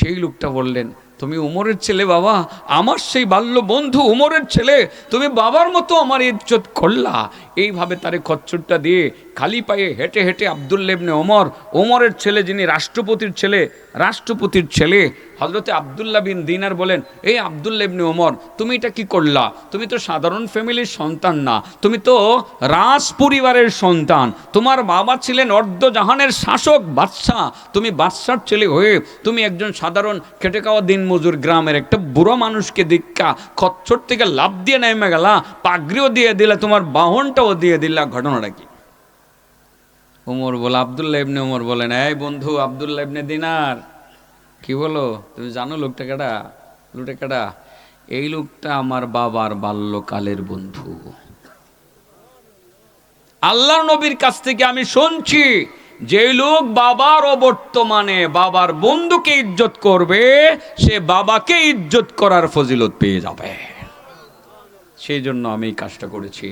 সেই লোকটা বললেন, তুমি উমরের ছেলে বাবা, আমার সেই বাল্য বন্ধু উমরের ছেলে, তুমি বাবার মতো আমার ইজ্জত করলা। এইভাবে তারে খচ্চরটা দিয়ে খালি পায়ে হেঁটে হেঁটে আব্দুল্লাহ ইবনে ওমর, ওমরের ছেলে যিনি রাষ্ট্রপতির ছেলে হযরতে আব্দুল্লাহ বিন দিনার বলেন, এই আব্দুল্লাহ ইবনে ওমর, তুমি এটা কি করলা? তুমি তো সাধারণ ফ্যামিলির সন্তান না, তুমি তো রাজ পরিবারের সন্তান। তোমার বাবা ছিলেন অর্ধজাহানের শাসক বাদশাহ, তুমি বাদশার ছেলে হয়ে তুমি একজন সাধারণ খেটে খাওয়া দিনমজুর গ্রামের একটা বুড়ো মানুষকে দীক্ষা খচ্চর থেকে লাভ দিয়ে নেমে গেলা, পাগড়িও দিয়ে দিলা, তোমার বাহনটাও দিয়ে দিলা, ঘটনাটা কি? ওমর বলে, আব্দুল্লাহ ইবনে ওমর বলেন, এই বন্ধু আব্দুল্লাহ ইবনে দিনার, কি বলো, তুমি জানো লোকটা কেডা? এই লোকটা আমার বাবার বাল্যকালের বন্ধু। আল্লাহর নবীর কাছ থেকে আমি শুনছি, যে লোক বাবার অবর্তমানে বাবার বন্ধুকে ইজ্জত করবে, সে বাবাকে ইজ্জত করার ফজিলত পেয়ে যাবে। সেই জন্য আমি এই কাজটা করেছি।